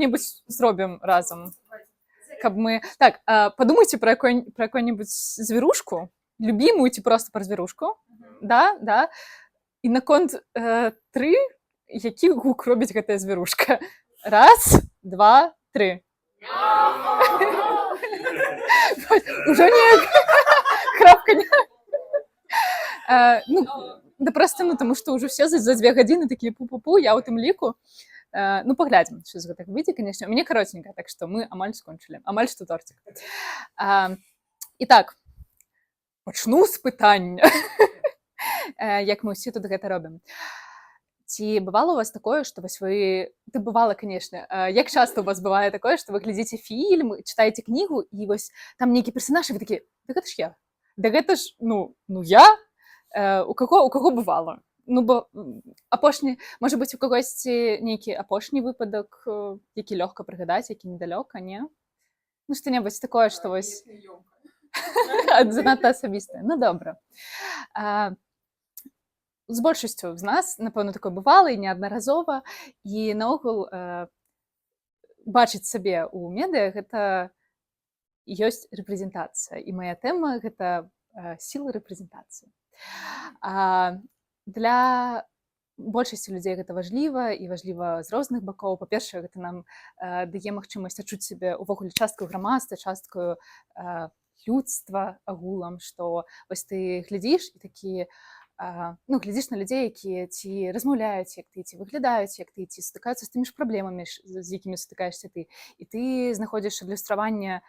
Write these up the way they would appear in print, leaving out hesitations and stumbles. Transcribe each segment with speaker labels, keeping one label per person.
Speaker 1: что-нибудь зробім разом. Каб мы... Так, подумайте про какую-нибудь зверушку, любимую, ці просто про зверушку. Да. І на конт 3, які гук робіць гэтая зверушка. 1, 2, 3. Уже не храпканье. Ну, да просто, ну, тому што ўжо все за 2 гадзіны такія пу-пу-пу, я ў тым ліку. Ну, паглядзім, што з гэтага выйдзе, канешне. У мяне каротенька, так што мы амаль скончылі. Амаль што тортик. І так, пачну з пытання. Як мы ўсе тут гэта робім. Ці бывало у вас такое, што вось вы... Ты бывала, канешне. Як часта у вас бывае такое, што вы глядзіце фільм, чытаеце кнігу, і вось там нейкі персанаж, і вы такі, да гэта ж я. Да гэта ж, ну я. У каго бывало? Ну, бо апошні, можа быць, у кагосьці нейкі апошні выпадак, які лёгка прыгадаць, які недалёка, не? Ну, што-небудзь такое, што вось... Занадта асабістае. Ну, добра. З большасцю з нас, напэўна, такое бывала і неаднаразова, і наогул бачыць сабе ў медыа гэта ёсць рэпрэзентацыя. І моя тэма гэта сіла рэпрэзентацыі. Для большасці людзей гэта важліва і важліва з розных бакоў. Па-першае, гэта нам дае магчымасць адчуць сябе ўвогуле часткаю грамадства, часткаю людства агулам, што вось ты глядзіш і такі, ну, глядзіш на людзей, якія ці размаўляюць, як ты, ці выглядаюць, як ты, ці стыкаюцца з тымі ж праблемамі, з якімі сутыкаешся ты. І ты знаходзіш адлюстраванне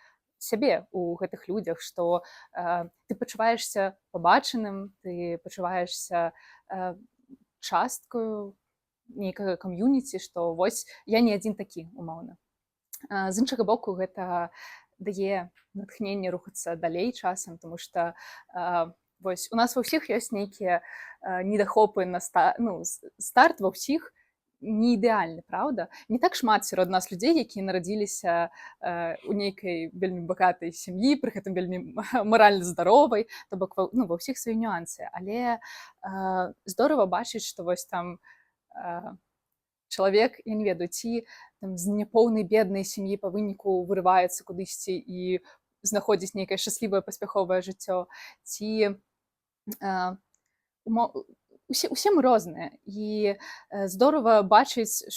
Speaker 1: сябе ў гэтых людзях, што ты пачуваешся пабачаным, ты пачуваешся часткаю нейкага кам'юніці, што вось я не адзін такі, умоўна. З іншага боку, гэта дае натхненне рухацца далей часам, тому што вось у нас ва ўсіх ёсць нейкія недахопы на старт ва ўсіх не ідэальны, правда? Не так шмат сярод нас людзей, якія нарадзіліся у нейкай вельмі багатай сям'і, пры гэтым вельмі маральна здаровай, то бок, ну, ва ўсіх свае нюансы. Але здорава бачыць, што вось там чалавек, я не ведаю, ці там з няпоўнай беднай сям'і па выніку вырываецца кудысьці і знаходзіць нейкае шчаслівае паспяховае жыццё, ці усе мы розныя, і здорава бачыць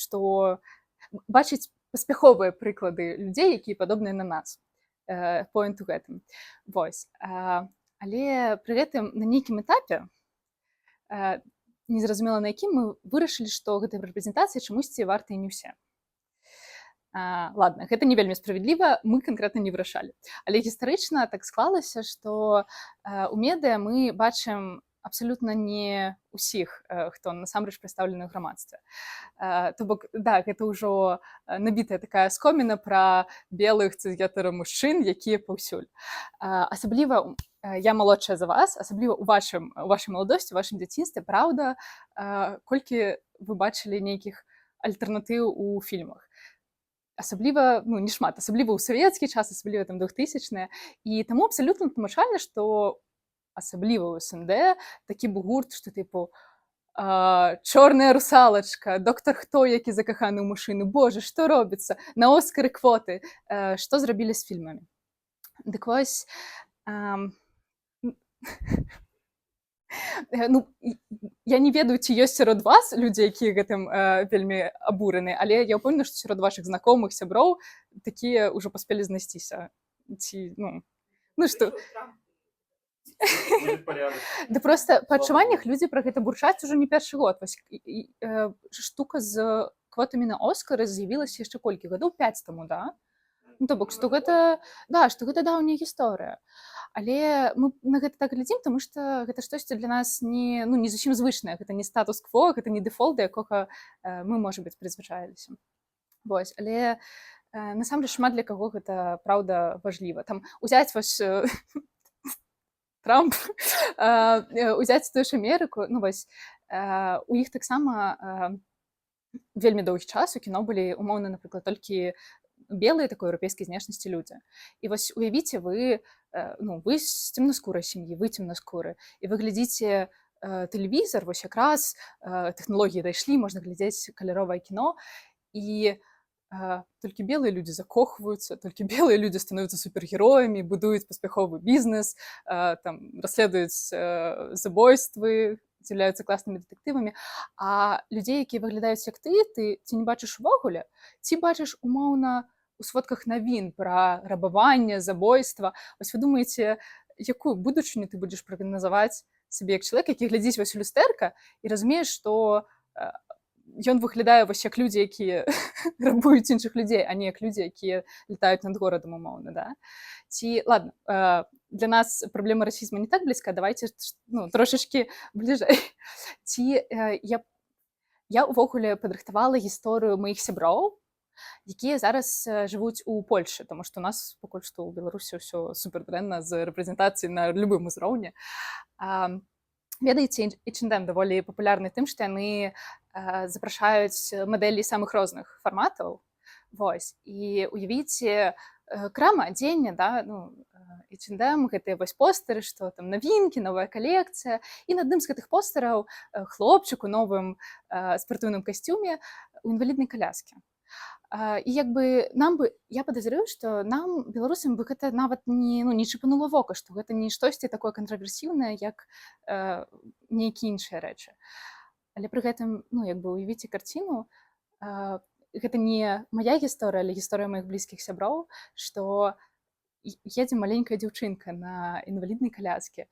Speaker 1: паспяховыя прыклады людзей, якія падобныя на нас. Поінт у гэтым. Вось. Але пры гэтым на нейкім этапе, незразумела на якім, мы вырашылі, што гэтай рэпрэзентацыі чамусьці вартыя не ўсе. Ладно, гэта не вельмі справядліва, мы канкрэтна не вырашалі. Але гістарычна так склалася, што ў медыа мы бачым абсалютна не ўсіх, хто насамрэч прадстаўлены ў грамадстве. То бок, да, гэта ўжо набітая такая скоміна пра белых цысгетара-мужчын, якія паўсюль. Асабліва, я малодшая за вас, асабліва ў вашай маладосці, у вашым дзяцінстве, праўда, колькі вы бачылі нейкіх альтэрнатыў у фільмах. Асабліва, ну, не шмат, асабліва ў савецкі час, асабліва там 2000-е. І таму абсалютна тлумачальна, што асабліва ў СНД такі быў гурт, што тыпу чорная русалачка, доктар Хто, які закаханы ў мужчыну, божа, што робіцца, на Оскары квоты, што зрабілі з фільмамі. Дык вось, ну, я не ведаю, ці ёсць сярод вас людзі, якія гэтым вельмі абураны, але я ўпэўнена, што сярод вашых знакомых, сяброў такія ўжо паспелі знайсціся. Ці, ну што... Да проста па адчуваннях людзі пра гэта бурчаць ужо не першы год. Вось штука з квотамі на Оскары з'явілася яшчэ колькі гадоў? 5 таму, да? Ну, то бок, што гэта даўняя гісторыя. Але мы на гэта так глядзім, таму што гэта штосьці для нас не зусім звычнае. Гэта не статус-кво, гэта не дэфолт, да якога мы, можа быць, прызвычаіліся. Вось, але насамрэч шмат для каго гэта, праўда, важліва. Там узяць вось Трамп, узяць тую ж Амерыку, ну вось, у іх таксама вельмі доўгі час у кіно былі умоўна, напрыклад, толькі белыя такой еўрапейскай знешнасці людзі. І вось уявіце, вы з цемнаскурай сям'і, вы цемнаскуры, і вы глядзіце тэлевізар, вось якраз тэхналогіі дайшлі, можна глядзець каляровае кіно, і толькі белыя людзі закохваюцца, толькі белыя людзі становяцца супергероямі, будуюць паспяховы бізнес, там расследуюць забойствы, з'яўляюцца класнымі дэтэктывамі. А людзей, якія выглядаюць як ты ці не бачыш увогуле, ці бачыш умоўна у сводках навін пра рабаванне, забойства. Вось вы думаеце, якую будучыню ты будзеш прагназаваць сабе як чалавек, які глядзіць вось у люстэрка і разумееш, што ён выглядае вось як людзі, якія рабуюць іншых людзей, а не як людзі, якія летаюць над горадам умоўна, да? Ці, ладно, для нас праблема расізму не так блізка, давайте трошачкі бліжэй. Ці я ўвогуле падрыхтавала гісторыю маіх сяброў, якія зараз жывуць у Польшы, тому што у нас пакуль што ў Беларусі ўсё супердрэнна з рэпрэзентацыяй на любым узроўні. Ведаеце, H&M даволі папулярны тым, што яны запрашаюць мадэлі самых розных фарматаў. Вось. І уявіце, крама адзення, да, H&M, гэтыя вось постары, што там навінкі, новая калекцыя. І на адным з гэтых постараў хлопчык у новым спартыўным касцюме у інваліднай каляскі. І як бы я падазрюю, што нам, беларусам, бы гэта нават не чапанула вока, што гэта не штосьці такое кантраверсіўнае, як нейкія іншыя рэчы. Але пры гэтым, як бы уявіце карціну, гэта не мая гісторыя, але гісторыя маіх блізкіх сяброў, што едзе маленькая дзяўчынка на інваліднай каляскі,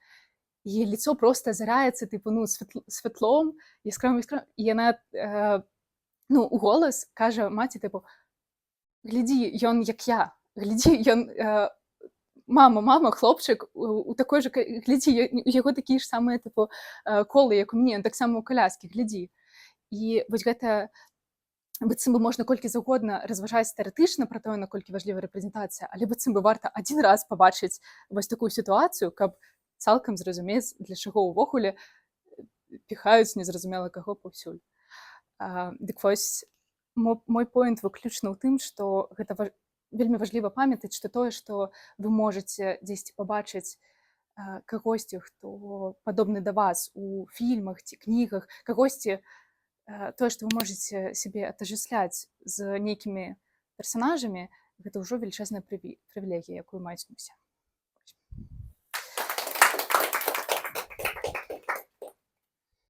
Speaker 1: і лицо просто азараецца святлом, яскравым, і яна у голас кажа маці, глядзі, ён як я, глядзі, ён, мама, хлопчык, у такой жа, глядзі, у яго такія ж самыя, колы, як у мяне, ён таксама ў каляскі, глядзі. І вось гэта, быццам бы можна колькі заўгодна разважаць тэарэтычна пра тое, наколькі важлівая рэпрэзентацыя, але быццам бы варта адзін раз пабачыць вось такую сітуацыю, каб цалкам зразумець, для чаго ўвогуле піхаюць незразумела каго паўсюль. Дык вось, мой поінт выключна ў тым, што гэта вельмі важліва памятаць, што тое, што вы можаце дзесьці пабачыць кагосьці, хто падобны да вас у фільмах ці кнігах, кагосьці, тое, што вы можаце сябе атаждествляць з нейкімі персанажамі, гэта ўжо велічэзная прывілегія, якую маюць усе.